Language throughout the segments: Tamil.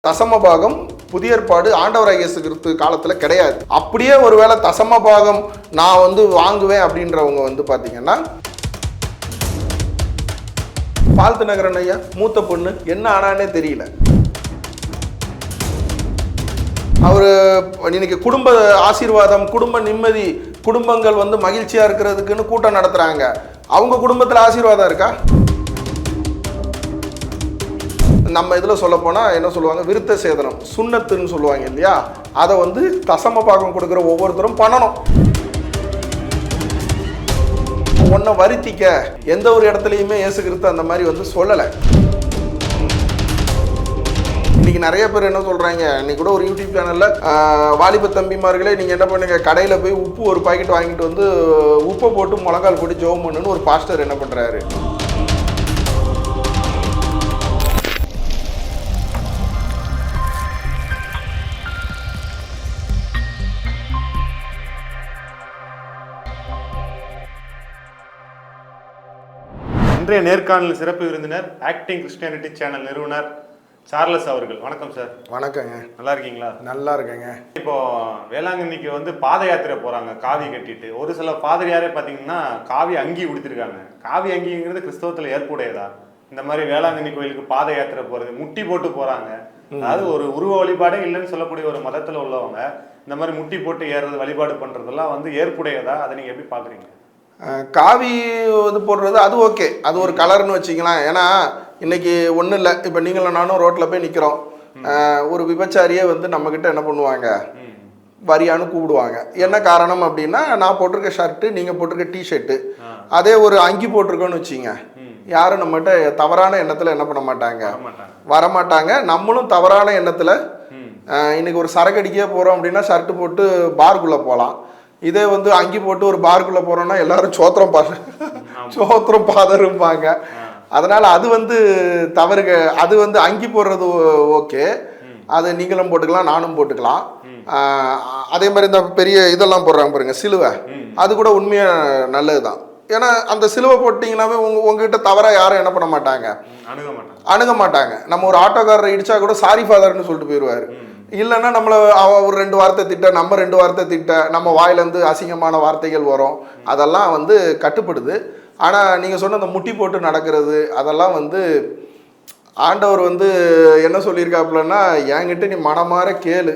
தசமபாகம் புதிய ஏற்பாடு ஆண்டவராகிய இயேசு கிறிஸ்து காலத்தில் கிடையாது. அப்படியே ஒருவேளை தசமபாகம் நான் வாங்குவேன் அப்படின்றவங்க பார்த்தீங்கன்னா பால்த்து நகரன் ஐயா மூத்த பொண்ணு என்ன ஆனானே தெரியல. அவர் இன்னைக்கு குடும்ப ஆசீர்வாதம், குடும்ப நிம்மதி, குடும்பங்கள் மகிழ்ச்சியாக இருக்கிறதுக்குன்னு கூட்டம் நடத்துகிறாங்க. அவங்க குடும்பத்தில் ஆசீர்வாதம் இருக்கா? நம்ம இதில் சொல்ல போனால் என்ன சொல்லுவாங்க, விருத்த சேதனம் சுண்ணத்துன்னு சொல்லுவாங்க இல்லையா, அதை தசம பாகம் கொடுக்குற ஒவ்வொருத்தரும் பண்ணணும். ஒன்றை வருத்திக்க எந்த ஒரு இடத்துலையுமே இயேசு கிறிஸ்து அந்த மாதிரி சொல்லலை. இன்னைக்கு நிறைய பேர் என்ன சொல்கிறாங்க, இன்னைக்கு கூட ஒரு யூடியூப் சேனலில் வாலிப தம்பிமார்களே நீங்கள் என்ன பண்ணுங்க, கடையில் போய் உப்பு ஒரு பாக்கெட் வாங்கிட்டு உப்பை போட்டு முழங்கால் போட்டு ஜெபம் பண்ணுன்னு ஒரு பாஸ்டர் என்ன பண்ணுறாரு. இன்றைய நேர்காணல் சிறப்பு விருந்தினர் ஆக்டிங் கிறிஸ்டியானிட்டி சேனல் நிறுவனர் சார்லஸ் அவர்கள். வணக்கம் சார். வணக்கங்க. நல்லா இருக்கீங்களா? நல்லா இருக்கேங்க. இப்போ வேளாங்கண்ணிக்கு பாத யாத்திரை போறாங்க காவி கட்டிட்டு. ஒரு சில பாதிரியாரே பார்த்தீங்கன்னா காவி அங்கி உடுத்திருக்காங்க. காவி அங்கிங்கிறது கிறிஸ்தவத்தில் ஏற்புடையதா? இந்த மாதிரி வேளாங்கண்ணி கோயிலுக்கு பாத யாத்திரை போறது, முட்டி போட்டு போறாங்க. அதாவது ஒரு உருவ வழிபாடே இல்லைன்னு சொல்லக்கூடிய ஒரு மதத்தில் உள்ளவங்க இந்த மாதிரி முட்டி போட்டு ஏறுறது, வழிபாடு பண்றதெல்லாம் ஏற்புடையதா? அதை நீங்க எப்படி பாக்குறீங்க? காவி போடுறது அது ஓகே, அது ஒரு கலர்னு வச்சுக்கலாம். ஏன்னா இன்னைக்கு ஒன்றும் இல்லை, இப்போ நீங்களும் நானும் ரோட்டில் போய் நிற்கிறோம், ஒரு விபச்சாரியே நம்மக்கிட்ட என்ன பண்ணுவாங்க, வரியான்னு கூப்பிடுவாங்க. என்ன காரணம் அப்படின்னா, நான் போட்டிருக்க ஷர்ட்டு, நீங்கள் போட்டிருக்க டிஷர்ட்டு, அதே ஒரு அங்கி போட்டிருக்கோன்னு வச்சிங்க, யாரும் நம்மகிட்ட தவறான எண்ணத்தில் என்ன பண்ண மாட்டாங்க, வரமாட்டாங்க. நம்மளும் தவறான எண்ணத்தில் இன்னைக்கு ஒரு சரக்கடிக்கே போகிறோம் அப்படின்னா ஷர்ட்டு போட்டு பார்க்குள்ளே போகலாம். இதே அங்கி போட்டு ஒரு பார்க்குள்ளே போகிறோன்னா எல்லாரும் சோத்திரம் பாதருப்பாங்க. அதனால் அது தவறுக. அது அங்கி போடுறது ஓகே, அது நீங்களும் போட்டுக்கலாம், நானும் போட்டுக்கலாம். அதே மாதிரி இந்த பெரிய இதெல்லாம் போடுறாங்க பாருங்க, சிலுவை, அது கூட உண்மையாக நல்லது தான். ஏன்னா அந்த சிலுவை போட்டிங்கன்னாவே உங்ககிட்ட தவறாக யாரும் என்ன பண்ண மாட்டாங்க, அணுக மாட்டாங்க. நம்ம ஒரு ஆட்டோக்காரரை இடிச்சா கூட சாரி ஃபாதர்னு சொல்லிட்டு போயிடுவார். இல்லைன்னா நம்மளை ஒரு 2 வார்த்தை திட்ட, நம்ம 2 வார்த்தை திட்ட, நம்ம வாயிலேருந்து அசிங்கமான வார்த்தைகள் வரும். அதெல்லாம் கட்டுப்படுது. ஆனால் நீங்கள் சொன்ன அந்த முட்டி போட்டு நடக்கிறது, அதெல்லாம் ஆண்டவர் என்ன சொல்லியிருக்காப்புலன்னா, என்கிட்ட நீ மனமாற கேளு,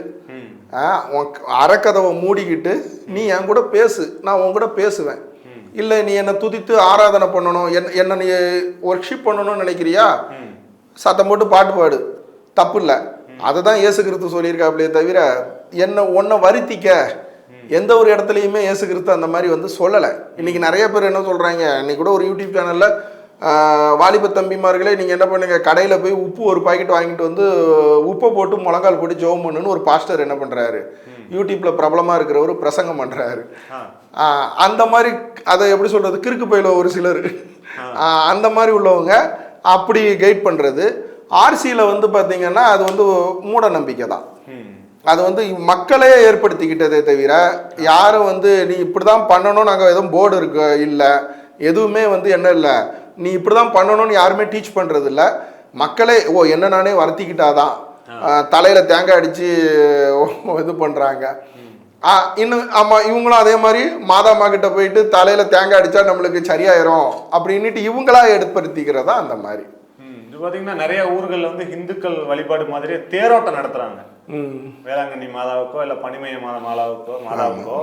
அறக்கதவை மூடிக்கிட்டு நீ என் கூட பேசு, நான் உன் கூட பேசுவேன். இல்லை நீ என்னை துதித்து ஆராதனை பண்ணணும், என்னை நீ ஒர்க்ஷிப் பண்ணணும்னு நினைக்கிறியா, சத்தம் போட்டு பாட்டு பாடு, தப்பு இல்லை. அதை தான் இயேசு கிறிஸ்து சொல்லியிருக்காப்லையே தவிர ஒன்றை வருத்திக்க எந்த ஒரு இடத்துலையுமே இயேசு கிறிஸ்து அந்த மாதிரி சொல்லலை. இன்றைக்கி நிறைய பேர் என்ன சொல்கிறாங்க, இன்றைக்கி கூட ஒரு யூடியூப் சேனலில் வாலிப தம்பிமார்களே நீங்கள் என்ன பண்ணுங்க, கடையில் போய் உப்பு ஒரு பாக்கெட் வாங்கிட்டு உப்பை போட்டு முழங்கால் போட்டு ஜெபம் பண்ணுன்னு ஒரு பாஸ்டர் என்ன பண்ணுறாரு, யூடியூப்பில் பிரபலமாக இருக்கிறவர் பிரசங்கம் பண்ணுறாரு. அந்த மாதிரி அதை எப்படி சொல்கிறது, கிறுக்கு பயில ஒரு சிலர் அந்த மாதிரி உள்ளவங்க அப்படி கைட் பண்ணுறது. ஆர்சியில் பார்த்தீங்கன்னா அது மூட நம்பிக்கை தான். அது மக்களே ஏற்படுத்திக்கிட்டதே தவிர யாரும் நீ இப்படி தான் பண்ணணும், நாங்கள் எதுவும் போர்டு இருக்கு இல்லை, எதுவுமே என்ன இல்லை, நீ இப்படி தான் பண்ணணும்னு யாருமே டீச் பண்ணுறது இல்லை. மக்களே என்ன நானே வருத்திக்கிட்டாதான் தலையில் தேங்காய் அடித்து இது பண்ணுறாங்க. இன்னும் ஆமாம், இவங்களும் அதே மாதிரி மாதாமா கிட்ட போயிட்டு தலையில் தேங்காய் அடித்தா நம்மளுக்கு சரியாயிரும் அப்படின்ட்டு இவங்களா ஏற்படுத்திக்கிறதா அந்த மாதிரி. இது பார்த்தீங்கன்னா நிறைய ஊர்களில் இந்துக்கள் வழிபாடு மாதிரியே தேரோட்டம் நடத்துகிறாங்க. வேளாங்கண்ணி மாதாவுக்கோ இல்லை பனிமய மாதாவுக்கோ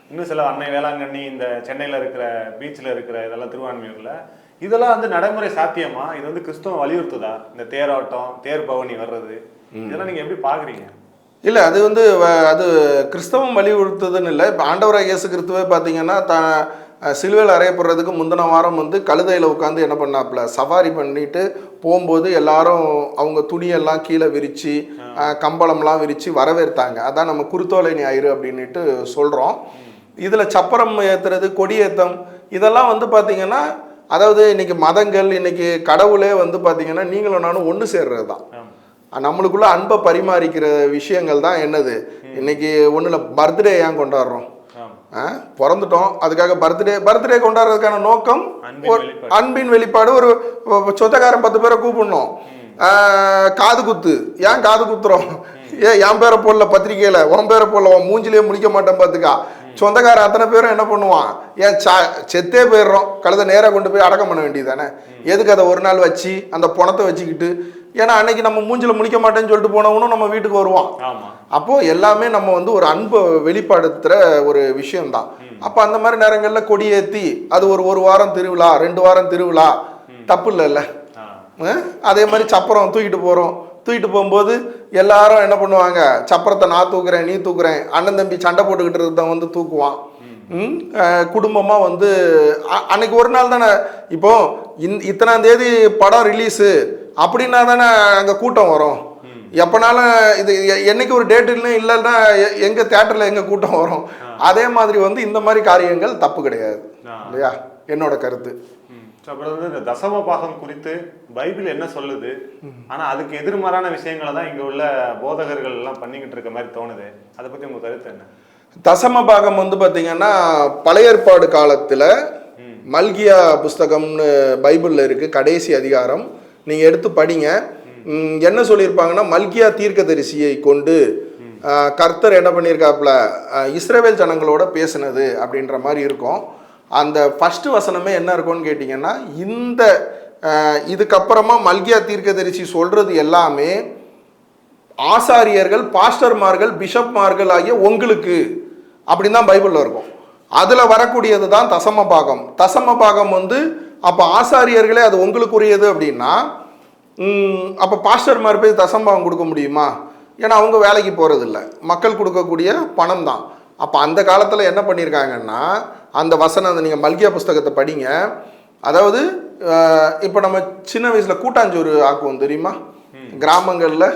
இன்னும் சில அன்னை வேளாங்கண்ணி இந்த சென்னையில் இருக்கிற பீச்சில் இருக்கிற இதெல்லாம் திருவான்மையூரில் இதெல்லாம் நடைமுறை சாத்தியமா? இது கிறிஸ்தவம் வலியுறுத்துதா? இந்த தேரோட்டம், தேர் பவனி வர்றது, இதெல்லாம் நீங்கள் எப்படி பார்க்குறீங்க? இல்லை, அது அது கிறிஸ்தவம் வலியுறுத்துதுன்னு இல்லை. இப்போ ஆண்டவராகிய இயேசு கிறிஸ்துவே பார்த்தீங்கன்னா சிலுவையில் அறையப்படுறதுக்கு முந்தின வாரம் கழுதையில் உட்காந்து என்ன பண்ணாப்புல சவாரி பண்ணிட்டு போகும்போது எல்லாரும் அவங்க துணியெல்லாம் கீழே விரித்து கம்பளம்லாம் விரித்து வரவேற்றாங்க. அதான் நம்ம குருத்தோலை ஞாயிறு அப்படின்ட்டு சொல்கிறோம். இதில் சப்பரம் ஏற்றுறது, கொடியேற்றம், இதெல்லாம் பார்த்தீங்கன்னா அதாவது இன்றைக்கி மதங்கள், இன்றைக்கி கடவுளே பார்த்தீங்கன்னா நீங்களும் நானும் ஒன்று சேர்றது தான். நம்மளுக்குள்ள அன்பை பரிமாறிக்கிற விஷயங்கள் தான் என்னது. இன்னைக்கு ஒன்றும் பர்த்டே ஏன் கொண்டாடுறோம், பிறந்துட்டோம், அதுக்காக பர்த்டே கொண்டாடுறதுக்கான நோக்கம் அன்பின் வெளிப்பாடு. ஒரு சொந்தக்காரன் 10 பேரை கூப்பிடணும், காது குத்து. ஏன் காது குத்துறோம்? என் பேரை போடல பத்திரிக்கையில, உன் பேரை போடல, உன் மூஞ்சிலே முடிக்க மாட்டேன் பார்த்துக்கா. சொந்தக்காரன் அத்தனை பேரும் என்ன பண்ணுவான்? ஏன் செத்தே போயிடுறோம், கழுதை நேராக கொண்டு போய் அடக்கம் பண்ண வேண்டியது தானே. எதுக்கு அதை ஒரு நாள் வச்சு அந்த பணத்தை வச்சுக்கிட்டு? ஏன்னா அன்னைக்கு நம்ம மூஞ்சில முடிக்க மாட்டேன்னு சொல்லிட்டு போனவனும் நம்ம வீட்டுக்கு வருவான். அப்போ எல்லாமே நம்ம வந்து ஒரு அன்பை வெளிப்படுத்துற ஒரு விஷயம்தான். அப்போ அந்த மாதிரி நேரங்களில் கொடியேற்றி அது ஒரு வாரம் திருவிழா, 2 வாரம் திருவிழா, தப்பு இல்லைல்ல. அதே மாதிரி சப்பரம் தூக்கிட்டு போகிறோம். தூக்கிட்டு போகும்போது எல்லாரும் என்ன பண்ணுவாங்க? சப்பரத்தை நான் தூக்குறேன், நீ தூக்குறேன், அண்ணன் தம்பி சண்டை போட்டுக்கிட்டு இருந்தவன் வந்து தூக்குவான். குடும்பமாக வந்து அன்னைக்கு ஒரு நாள் தானே. இப்போ இத்தனாம் தேதி படம் ரிலீஸு அப்படின்னா தானே அங்கே கூட்டம் வரும். எப்போனாலும் இது என்னைக்கு ஒரு டேட் இல்லைன்னா எங்கே தேட்டரில் எங்கே கூட்டம் வரும். அதே மாதிரி வந்து இந்த மாதிரி காரியங்கள் தப்பு கிடையாது இல்லையா, என்னோட கருத்து. அப்புறம் வந்து இந்த தசம பாகம் குறித்து பைபிள் என்ன சொல்லுது, ஆனா அதுக்கு எதிர்மாறான விஷயங்களை தான் இங்க உள்ள போதகர்கள் எல்லாம் பண்ணிக்கிட்டு இருக்க மாதிரி தோணுது. அதை பத்தி உங்க கருத்து என்ன? தசம பாகம் வந்து பாத்தீங்கன்னா பழைய ஏற்பாடு காலத்துல மல்கியா புஸ்தகம்னு பைபிள்ல இருக்கு, கடைசி அதிகாரம். நீங்க எடுத்து படிங்க. என்ன சொல்லியிருப்பாங்கன்னா, மல்கியா தீர்க்கதரிசியை கொண்டு கர்த்தர் என்ன பண்ணியிருக்காப்புல, இஸ்ரவேல் ஜனங்களோட பேசுனது அப்படின்ற மாதிரி இருக்கும். அந்த ஃபஸ்ட்டு வசனமே என்ன இருக்கும்னு கேட்டிங்கன்னா, இந்த இதுக்கப்புறமா மல்கியா தீர்க்கதரிசி சொல்கிறது எல்லாமே ஆசாரியர்கள், பாஸ்டர்மார்கள், பிஷப்மார்கள் ஆகிய உங்களுக்கு அப்படின்னு தான் பைபிளில் இருக்கும். அதில் வரக்கூடியது தான் தசம பாகம். தசம பாகம் வந்து அப்போ ஆசாரியர்களே அது உங்களுக்குரியது அப்படின்னா, அப்போ பாஸ்டர்மார் போய் தசம பாகம் கொடுக்க முடியுமா? ஏன்னா அவங்க வேலைக்கு போகிறதில்ல, மக்கள் கொடுக்கக்கூடிய பணம் தான். அப்போ அந்த காலத்தில் என்ன பண்ணியிருக்காங்கன்னா, அந்த வசனம் நீங்கள் மல்கியா புஸ்தகத்தை படிங்க. அதாவது இப்போ நம்ம சின்ன வயசில் கூட்டாஞ்சோறு ஆக்குவோம் தெரியுமா, கிராமங்களில்.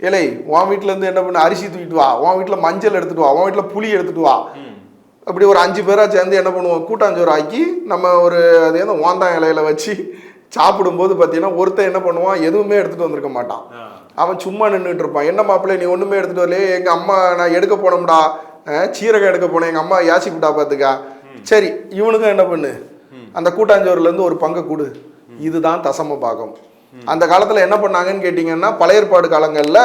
இலை உன் வீட்டிலேருந்து என்ன பண்ண, அரிசி தூக்கிட்டு வா, உன் வீட்டில் மஞ்சள் எடுத்துகிட்டு வா, உன் வீட்டில் புளி எடுத்துகிட்டு வா, அப்படி ஒரு 5 பேராக சேர்ந்து என்ன பண்ணுவோம், கூட்டாஞ்சோறு ஆக்கி நம்ம ஒரு அதே ஓந்தாங் இலையில வச்சு சாப்பிடும்போது பார்த்தீங்கன்னா ஒருத்தன் என்ன பண்ணுவான், எதுவுமே எடுத்துகிட்டு வந்திருக்க மாட்டான். அவன் சும்மா நின்றுட்டு இருப்பான். என்ன மாப்பிள்ளை நீ ஒன்றுமே எடுத்துகிட்டு வரலையே? எங்கள் அம்மா நான் எடுக்க போனோம்டா, சீரகம் எடுக்க போனேன், எங்கள் அம்மா யாசிக்கிட்டா பார்த்துக்கா. சரி, இவனுக்கும் என்ன பண்ணு, அந்த கூட்டாஞ்சோறுலேருந்து ஒரு பங்கை கொடு. இதுதான் தசம பாகம். அந்த காலத்தில் என்ன பண்ணாங்கன்னு கேட்டிங்கன்னா, பழைய ஏற்பாடு காலங்களில்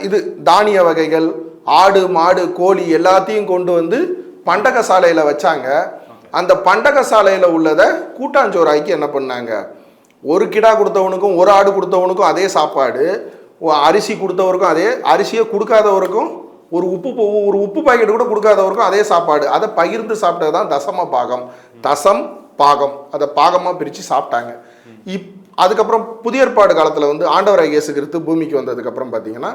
இது தானிய வகைகள், ஆடு மாடு கோழி எல்லாத்தையும் கொண்டு வந்து பண்டக சாலையில் வச்சாங்க. அந்த பண்டக சாலையில் உள்ளதை கூட்டாஞ்சோறாக்கி என்ன பண்ணாங்க, ஒரு கிடா கொடுத்தவனுக்கும் ஒரு ஆடு கொடுத்தவனுக்கும் அதே சாப்பாடு, அரிசி கொடுத்தவருக்கும் அதே, அரிசியை கொடுக்காதவருக்கும் ஒரு உப்பு பாக்கெட் கூட கொடுக்காதவருக்கும் அதே சாப்பாடு, அதை பகிர்ந்து சாப்பிட்டது தான் தசம பாகம். தசம் பாகம், அதை பாகமாக பிரித்து சாப்பிட்டாங்க. அதுக்கப்புறம் புதிய ஏற்பாடு காலத்தில் வந்து ஆண்டவராகிய இயேசு கிறிஸ்து பூமிக்கு வந்ததுக்கப்புறம் பார்த்தீங்கன்னா,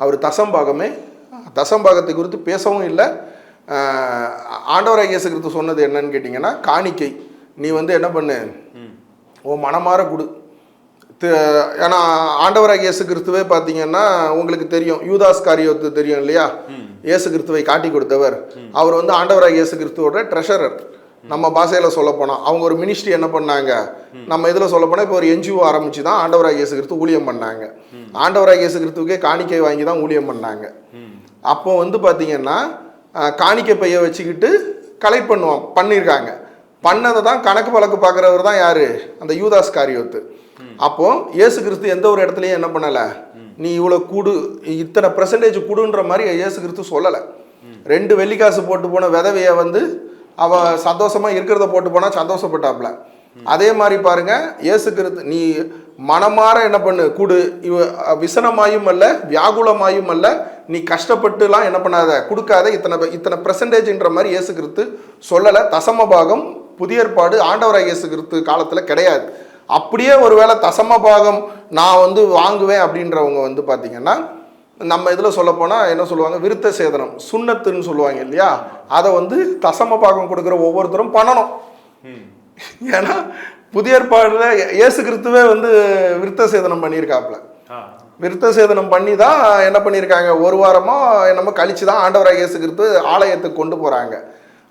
அவர் தசம் பாகத்தை குறித்து பேசவும் இல்லை. ஆண்டவராகிய இயேசு கிறிஸ்து சொன்னது என்னன்னு கேட்டிங்கன்னா, காணிக்கை நீ வந்து என்ன பண்ணு, உன் மனமாற கொடு. ஏன்னா ஆண்டவராகிய இயேசு கிறிஸ்துவே பார்த்தீங்கன்னா உங்களுக்கு தெரியும், யூதாஸ் காரியோத்து தெரியும் இல்லையா, இயேசு கிறிஸ்துவை காட்டி கொடுத்தவர். அவர் வந்து ஆண்டவராகிய இயேசு கிறிஸ்துவோட ட்ரெஷரர். நம்ம பாஷையில் சொல்ல போனால் அவங்க ஒரு மினிஸ்ட்ரி என்ன பண்ணாங்க, நம்ம இதில் சொல்ல போனால் இப்போ ஒரு என்ஜிஓ ஆரம்பித்து தான் ஆண்டவராகிய இயேசு கிறிஸ்து ஊழியம் பண்ணாங்க. ஆண்டவராகிய இயேசு கிறிஸ்துவுக்கே காணிக்கை வாங்கி தான் ஊழியம் பண்ணாங்க. அப்போ வந்து பார்த்தீங்கன்னா காணிக்கை பைய வச்சுக்கிட்டு கலெக்ட் பண்ணியிருக்காங்க. பண்ணதை தான் கணக்கு வழக்கு பார்க்குறவர் தான் யார், அந்த யூதாஸ் காரியோத்து. அப்போ இயேசு கிறிஸ்து எந்த ஒரு இடத்துலையும் என்ன பண்ணலை, நீ இவ்வளோ கூடு, இத்தனை % கூடுன்ற மாதிரி இயேசு கிறிஸ்து சொல்லலை. 2 வெள்ளிக்காசு போட்டு போன விதவையை வந்து அவ சந்தோஷமாக இருக்கிறத போட்டு போனால் சந்தோஷப்பட்டாப்புல. அதே மாதிரி பாருங்க, இயேசு கிறிஸ்து நீ மனமாற என்ன பண்ணு கூடு, விசனமாயும் அல்ல வியாகுலமாயும் அல்ல, நீ கஷ்டப்பட்டுலாம் என்ன பண்ணாத கொடுக்காத, இத்தனை % மாதிரி இயேசு கிறிஸ்து சொல்லலை. தசம பாகம் புதிய ஏற்பாடு ஆண்டவராகிய இயேசு கிறிஸ்து காலத்தில் கிடையாது. அப்படியே ஒருவேளை தசம பாகம் நான் வந்து வாங்குவேன் அப்படின்றவங்க வந்து பார்த்தீங்கன்னா, நம்ம இதில் சொல்லப்போனால் என்ன சொல்லுவாங்க, விருத்த சேதனம் சுண்ணத்துன்னு சொல்லுவாங்க இல்லையா, அதை வந்து தசம பாகம் கொடுக்குற ஒவ்வொருத்தரும் பண்ணணும். ஏன்னா புதிய ஏற்பாடுல இயேசு கிறிஸ்துவே வந்து விருத்த சேதனம் பண்ணியிருக்காப்புல. விருத்த சேதனம் பண்ணி தான் என்ன பண்ணியிருக்காங்க, ஒரு வாரமாக என்னமோ கழிச்சு தான் ஆண்டவராகிய இயேசு கிறிஸ்து ஆலயத்துக்கு கொண்டு போகிறாங்க.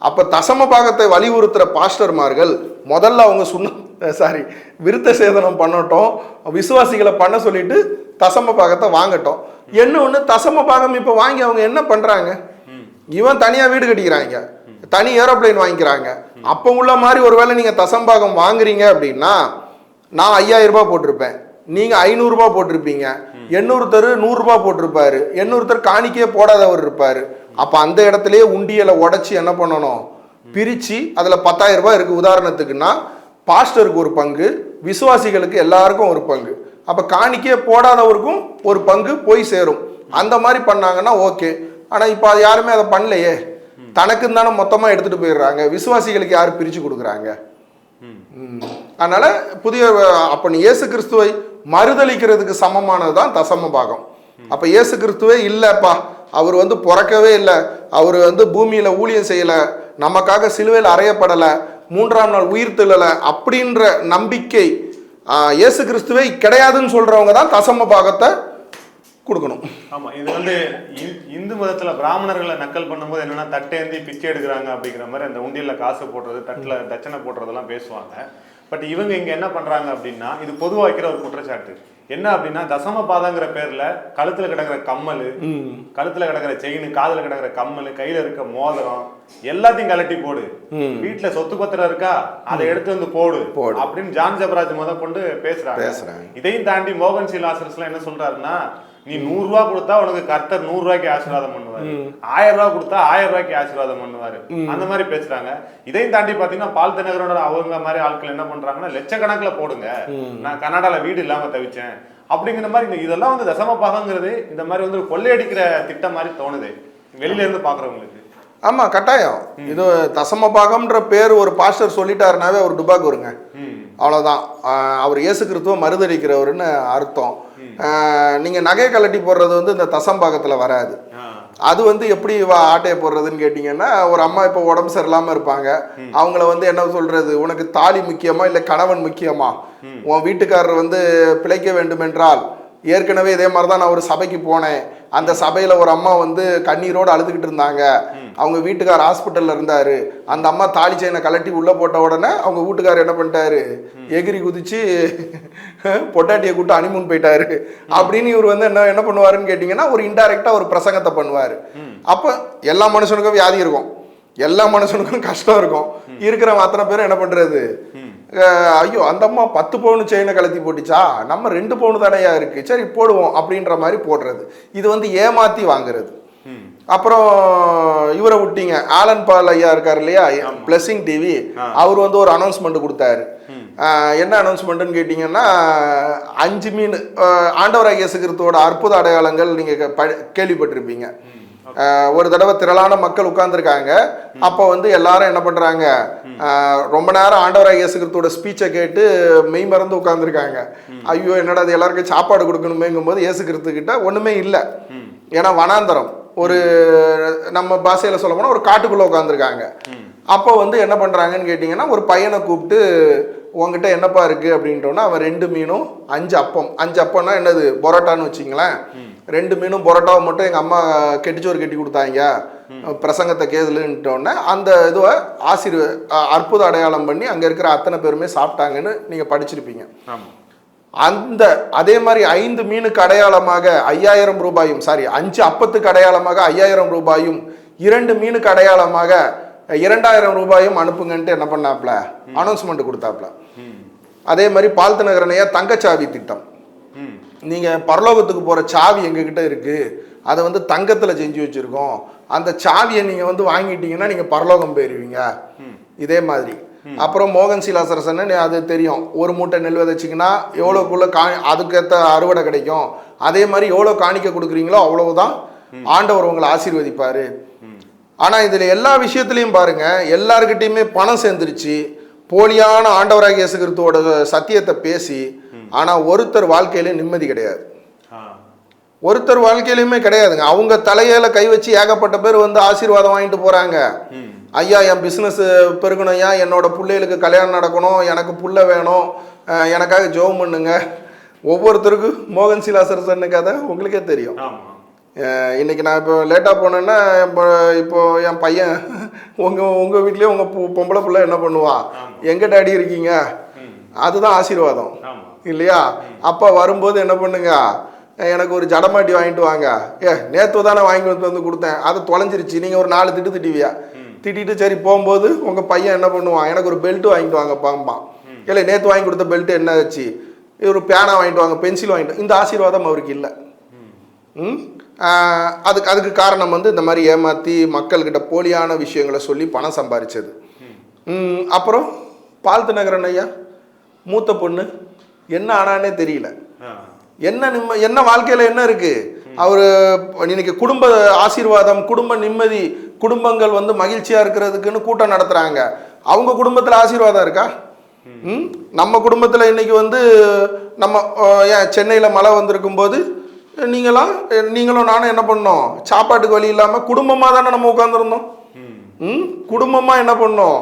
அப்போ தசம பாகத்தை வலியுறுத்துகிற பாஸ்டர்மார்கள் முதல்ல அவங்க விருத்த சேதனம் பண்ணட்டும், விசுவாசிகளை பண்ண சொல்லிட்டு தசம பாகத்தை வாங்கட்டும். என்ன ஒன்று, தசம பாகம் இப்போ வாங்கி அவங்க என்ன பண்ணுறாங்க, இவன் தனியாக வீடு கட்டிக்கிறாங்க, தனி ஏரோப்ளைன் வாங்கிக்கிறாங்க. அப்போ உள்ள மாதிரி ஒருவேளை நீங்கள் தசம்பாகம் வாங்குறீங்க அப்படின்னா நான் 5000 ரூபாய் போட்டிருப்பேன், நீங்க 500 ரூபாய் போட்டிருப்பீங்க, 800 100 ரூபாய் போட்டிருப்பாரு, 800 காணிக்கையே போடாதவர் இருப்பாரு. அப்ப அந்த இடத்துலயே உண்டியலை உடைச்சு என்ன பண்ணணும், பிரிச்சு அதுல 10,000 ரூபாய் இருக்கு உதாரணத்துக்குன்னா பாஸ்டருக்கு ஒரு பங்கு, விசுவாசிகளுக்கு எல்லாருக்கும் ஒரு பங்கு, அப்ப காணிக்கையே போடாதவருக்கும் ஒரு பங்கு போய் சேரும். அந்த மாதிரி பண்ணாங்கன்னா ஓகே. ஆனா இப்ப அது யாருமே அதை பண்ணலையே, தனக்கு தானே மொத்தமா எடுத்துட்டு போயிடுறாங்க, விசுவாசிகளுக்கு யாரு பிரிச்சு கொடுக்குறாங்க? அதனால புதிய அப்ப நீ இயேசு கிறிஸ்துவை மறுதளிக்கிறதுக்கு சமமானதுதான் தசம பாகம். அப்ப இயேசு கிறிஸ்துவே இல்லப்பா, அவர் வந்து பிறக்கவே இல்லை, அவர் வந்து பூமியில ஊழியம் செய்யல, நமக்காக சிலுவையில் அறையப்படல, 3ஆம் நாள் உயிர் தெழல அப்படின்ற நம்பிக்கை இயேசு கிறிஸ்துவே கிடையாதுன்னு சொல்றவங்க தான் தசம பாகத்தை கொடுக்கணும். ஆமா, இது வந்து இந்து மதத்துல பிராமணர்களை நக்கல் பண்ணும்போது என்னன்னா தட்டேந்தி பிச்சை எடுக்கிறாங்க அப்படிங்கிற மாதிரி அந்த உண்டியல்ல காசு போடுறது, தட்டுல தட்சணை போடுறதெல்லாம் பேசுவாங்க. பட் இவங்க இங்க என்ன பண்றாங்க அப்படின்னா, இது பொதுவா வைக்கிற ஒரு குற்றச்சாட்டு என்ன அப்படின்னா, தசம பாதங்கிற பேர்ல கழுத்துல கிடக்கிற கம்மல், கழுத்துல கிடக்கிற செயின், காதுல கிடக்கிற கம்மல், கையில இருக்க மோதிரம் எல்லாத்தையும் கலட்டி போடு, வீட்டுல சொத்து பத்திரம் இருக்கா அதை எடுத்து வந்து போடு அப்படின்னு ஜான் ஜபராஜ் கொண்டு பேசுறாங்க. இதையும் தாண்டி மோகன் சி லாசரஸ் எல்லாம் என்ன சொல்றாருன்னா, நீ 100 ரூபாய் கொடுத்தா உனக்கு கர்த்தர் 100 ரூபாய்க்கு ஆசீர்வாதம் பண்ணுவாரு, 1000 ரூபாய் கொடுத்தா 1000 ரூபாய்க்கு ஆசீர்வாதம் பண்ணுவாரு, அந்த மாதிரி பேசுறாங்க. இதையும் தாண்டி பாத்தீங்கன்னா பால் தினகரனோட அவங்க மாதிரி ஆட்கள் என்ன பண்றாங்கன்னா, லட்சக்கணக்கில் போடுங்க, நான் கனடால வீடு இல்லாம தவிச்சேன் அப்படிங்கிற மாதிரி. இதெல்லாம் வந்து தசம பாகங்கிறது இந்த மாதிரி வந்து கொள்ளையடிக்கிற திட்டம் மாதிரி தோணுது வெளியில இருந்து பாக்குறவங்களுக்கு. ஆமா, கட்டாயம். இது தசம பாகம்ன்ற பேர் ஒரு பாஸ்டர் சொல்லிட்டாருனாவே அவர் டுபாக் வருங்க, அவ்வளவுதான். அவர் இயேசு கிறிஸ்துவ மறுதளிக்கிறவருன்னு அர்த்தம். நீங்க நகை கலட்டி போடுறது வந்து இந்த தசம்பாகத்துல வராது. அது வந்து எப்படி ஆட்டையை போடுறதுன்னு கேட்டீங்கன்னா, ஒரு அம்மா இப்போ உடம்பு சரியில்லாம இருப்பாங்க, அவங்கள வந்து என்ன சொல்றது, உனக்கு தாலி முக்கியமா இல்லை கணவன் முக்கியமா, உன் வீட்டுக்காரர் வந்து பிழைக்க வேண்டும் என்றால், ஏற்கனவே இதே மாதிரி தான் நான் ஒரு சபைக்கு போனேன், அந்த சபையில ஒரு அம்மா வந்து கண்ணீரோடு அழுதுகிட்டு இருந்தாங்க, அவங்க வீட்டுக்கார் ஹாஸ்பிட்டல்ல இருந்தாரு, அந்த அம்மா தாலி செயினை கலட்டி உள்ள போட்ட உடனே அவங்க வீட்டுக்காரர் என்ன பண்ணிட்டாரு, எகிரி குதிச்சு பொட்டாட்டியை கூட்டு அனிமூன் போயிட்டாரு அப்படின்னு இவர் வந்து என்ன பண்ணுவாருன்னு கேட்டீங்கன்னா, ஒரு இன்டைரக்டா ஒரு பிரசங்கத்தை பண்ணுவாரு. அப்ப எல்லா மனுஷனுக்கும் வியாதி இருக்கும், எல்லா மனுஷனுக்கும் கஷ்டம் இருக்கும், இருக்கிற அத்தனை பேரும் என்ன பண்றது, ஐயோ அந்த அம்மா 10 பவுன் செயினை கலத்தி போட்டுச்சா, நம்ம 2 பவுன் தானையா இருக்கு, சரி போடுவோம் அப்படின்ற மாதிரி போடுறது. இது வந்து ஏமாத்தி வாங்குறது. அப்புறம் இவரை விட்டீங்க, ஆலன் பால் ஐயா இருக்காரு இல்லையா, பிளஸிங் டிவி, அவர் வந்து ஒரு அனௌன்ஸ்மெண்ட் கொடுத்தாரு. என்ன அனௌன்ஸ்மெண்ட்னு கேட்டீங்கன்னா, 5 மீன் ஆண்டவராகிய இயேசு கிறிஸ்துவோட அற்புத அடையாளங்கள் நீங்க கேள்விப்பட்டிருப்பீங்க. ஒரு தடவை திரளான மக்கள் உட்கார்ந்துருக்காங்க. அப்போ வந்து எல்லாரும் என்ன பண்றாங்க, ரொம்ப நேரம் ஆண்டவராகிய இயேசு கிறிஸ்துவோட ஸ்பீச்சை கேட்டு மெய் மறந்து உட்கார்ந்துருக்காங்க. ஐயோ என்னடா அது, எல்லாருக்கும் சாப்பாடு கொடுக்கணுமேங்கும் போது இயேசு கிறிஸ்து கிட்ட ஒண்ணுமே இல்லை, ஏன்னா வனாந்தரம், ஒரு நம்ம பாஷையில சொல்ல போனா ஒரு காட்டுக்குள்ள உட்காந்துருக்காங்க. அப்போ வந்து என்ன பண்றாங்கன்னு கேட்டீங்கன்னா, ஒரு பையனை கூப்பிட்டு உங்ககிட்ட என்னப்பா இருக்கு அப்படின்றோன்னா, அவன் 2 மீனும் 5 அப்பம். 5 அப்பம்னா என்னது, பரோட்டான்னு வச்சிங்களேன், 2 மீனும் பரோட்டாவை மட்டும் எங்கள் அம்மா கெட்டிச்சோறு கட்டி கொடுத்தாங்க பிரசங்கத்தை கேதுலன்ட்டோன்னே, அந்த இதுவை அற்புத அடையாளம் பண்ணி அங்கே இருக்கிற அத்தனை பேருமே சாப்பிட்டாங்கன்னு நீங்கள் படிச்சிருப்பீங்க. அந்த அதே மாதிரி 5 மீனுக்கு அடையாளமாக 5000 ரூபாயும், 5 அப்பத்துக்கு அடையாளமாக 5000 ரூபாயும், 2 மீனுக்கு அடையாளமாக 2000 ரூபாயும் அனுப்புங்கன்ட்டு என்ன பண்ணாப்ல, அனௌன்ஸ்மெண்ட் கொடுத்தாப்ல. அதே மாதிரி பால் தினகரனையா தங்கச்சாவி திட்டம், நீங்க பரலோகத்துக்கு போற சாவி எங்ககிட்ட இருக்கு, அதை வந்து தங்கத்துல செஞ்சு வச்சிருக்கோம், அந்த சாவியை நீங்க வந்து வாங்கிட்டீங்கன்னா நீங்க பரலோகம் போயிருவீங்க. இதே மாதிரி அப்புறம் மோகன் சி லாசரஸ் அது தெரியும், ஒரு மூட்டை நெல் விதைச்சிங்கன்னா எவ்வளோக்குள்ள அதுக்கேற்ற அறுவடை கிடைக்கும், அதே மாதிரி எவ்வளோ காணிக்க கொடுக்குறீங்களோ அவ்வளவுதான் ஆண்டவர் உங்களை ஆசீர்வதிப்பாரு. ஆனா இதுல எல்லா விஷயத்திலையும் பாருங்க, எல்லாருக்கிட்டையுமே பணம் சேர்ந்துருச்சு, போலியான ஆண்டவராகிய இயேசு கிறிஸ்துவோட சத்தியத்தை பேசி, ஆனா ஒருத்தர் வாழ்க்கையில நிம்மதி கிடையாது, ஒருத்தர் வாழ்க்கையிலுமே கிடையாதுங்க. அவங்க தலையில கை வச்சு ஏகப்பட்ட பேர் வந்து ஆசீர்வாதம் வாங்கிட்டு போறாங்க. ஐயா என் பிஸ்னஸ் பெருகணும், ஐயா என்னோட பிள்ளைகளுக்கு கல்யாணம் நடக்கணும், எனக்கு புள்ள வேணும், எனக்காக ஜெபம் பண்ணுங்க. ஒவ்வொருத்தருக்கும் மோகன் சி லாசரஸ் கதை உங்களுக்கே தெரியும். இன்னைக்கு நான் இப்போ லேட்டாக போனேன்னா, இப்போ என் பையன் உங்கள் வீட்லேயே உங்கள் பொம்பளை பிள்ளை என்ன பண்ணுவான், எங்கே டாடி இருக்கீங்க, அதுதான் ஆசீர்வாதம் இல்லையா? அப்போ வரும்போது என்ன பண்ணுங்க, எனக்கு ஒரு ஜடமாட்டி வாங்கிட்டு வாங்க, நேற்று தானே வாங்கி வந்து கொடுத்தேன், அது தொலைஞ்சிருச்சு, நீங்கள் ஒரு 4 திட்டு திட்டுவியா, திட்டிட்டு சரி போகும்போது உங்கள் பையன் என்ன பண்ணுவான், எனக்கு ஒரு பெல்ட் வாங்கிட்டு வாங்க பாம்பான். இல்லை நேற்று வாங்கி கொடுத்த பெல்ட் என்ன ஆச்சு, ஒரு பேனா வாங்கிட்டு வாங்க, பென்சில் வாங்கிட்டு, இந்த ஆசீர்வாதம் அவருக்கு இல்லை. அதுக்கு காரணம் வந்து இந்த மாதிரி ஏமாற்றி மக்கள்கிட்ட போலியான விஷயங்களை சொல்லி பணம் சம்பாதிச்சது. அப்புறம் பால்த்து நகரன் ஐயா மூத்த பொண்ணு என்ன ஆனானே தெரியல. என்ன வாழ்க்கையில் என்ன இருக்கு, அவர் இன்னைக்கு குடும்ப ஆசீர்வாதம், குடும்ப நிம்மதி, குடும்பங்கள் வந்து மகிழ்ச்சியா இருக்கிறதுக்குன்னு கூட்டம் நடத்துறாங்க. அவங்க குடும்பத்தில் ஆசீர்வாதம் இருக்கா? நம்ம குடும்பத்தில் இன்னைக்கு வந்து நம்ம ஏன் சென்னையில் மழை வந்திருக்கும் போது நீங்களும் நானும் என்ன பண்ணோம், சாப்பாட்டுக்கு வழி இல்லாமல் குடும்பமாக தானே நம்ம உட்காந்துருந்தோம். குடும்பமாக என்ன பண்ணோம்,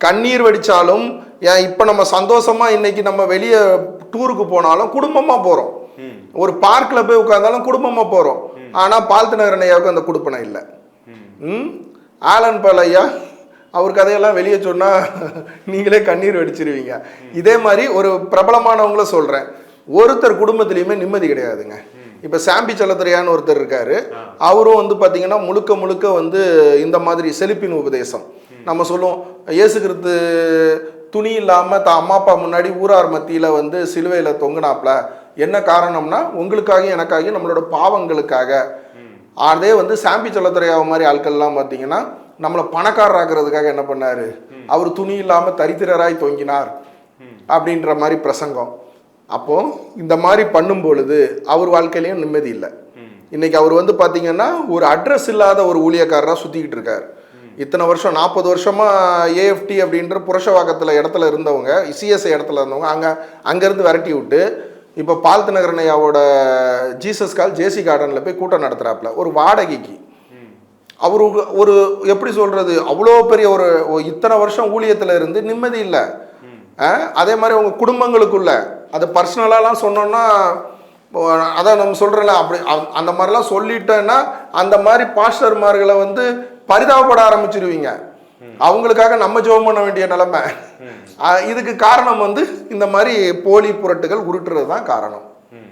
கண்ணீர் வடித்தாலும் ஏன் இப்போ நம்ம சந்தோஷமாக இன்னைக்கு நம்ம வெளியே டூருக்கு போனாலும் குடும்பமாக போகிறோம், ஒரு பார்க்கில் போய் உட்காந்தாலும் குடும்பமாக போகிறோம். ஆனால் பால்த்து நகரன் ஐயாவுக்கு அந்த குடுப்பனை இல்லை. ஆலன் பால் ஐயா அவர் கதையெல்லாம் வெளியே சொன்னால் நீங்களே கண்ணீர் வெடிச்சிருவீங்க. இதே மாதிரி ஒரு பிரபலமானவங்கள சொல்கிறேன், ஒருத்தர் குடும்பத்திலையுமே நிம்மதி கிடையாதுங்க. இப்போ சாம்பி செல்லத்துறையான்னு ஒருத்தர் இருக்காரு, அவரும் வந்து பார்த்தீங்கன்னா முழுக்க முழுக்க வந்து இந்த மாதிரி செழிப்பின் உபதேசம். நம்ம சொல்லுவோம் இயேசு கிறிஸ்து துணி இல்லாமல் அம்மா அப்பா முன்னாடி ஊரார் மத்தியில் வந்து சிலுவையில் தொங்குனாப்ல. என்ன காரணம்னா உங்களுக்காக எனக்காக நம்மளோட பாவங்களுக்காக. அதே வந்து சாம்பி செல்லத்துறையாவ மாதிரி ஆட்கள்லாம் பார்த்தீங்கன்னா நம்மளை பணக்காரராக்குறதுக்காக என்ன பண்ணாரு, அவர் துணி இல்லாமல் தரித்திரராய் தொங்கினார் அப்படின்ற மாதிரி பிரசங்கம். அப்போ இந்த மாதிரி பண்ணும் பொழுது அவர் வாழ்க்கையிலையும் நிம்மதி இல்லை. இன்னைக்கு அவர் வந்து பார்த்தீங்கன்னா ஒரு அட்ரஸ் இல்லாத ஒரு ஊழியக்காரராக சுற்றிக்கிட்டு இருக்கார். இத்தனை வருஷம் 40 வருஷமா ஏஎஃப்டி அப்படின்ற புரஷவாக்கத்தில் இடத்துல இருந்தவங்க, சிஎஸ்ஐ இடத்துல இருந்தவங்க அங்கேருந்து விரட்டி விட்டு இப்போ பால்த்து நகரன் ஐயாவோட ஜீசஸ் கால் ஜேசி கார்டனில் போய் கூட்டம் நடத்துகிறாப்புல ஒரு வாடகைக்கு. அவருக்கு ஒரு எப்படி சொல்கிறது, அவ்வளோ பெரிய ஒரு இத்தனை வருஷம் ஊழியத்தில் இருந்து நிம்மதி இல்லை. அதே மாதிரி அவங்க குடும்பங்களுக்குள்ள அது பர்சனலாலாம் சொன்னோன்னா, அதான் நம்ம சொல்கிறல அப்படி அந்த மாதிரிலாம் சொல்லிட்டேன்னா அந்த மாதிரி பாஸ்டர்மார்களை வந்து பரிதாபப்பட ஆரம்பிச்சிருவீங்க. அவங்களுக்காக நம்ம ஜெபம் பண்ண வேண்டிய நிலைமை. இதுக்கு காரணம் வந்து இந்த மாதிரி போலி புரட்டுகள் உருட்டுறது தான் காரணம்.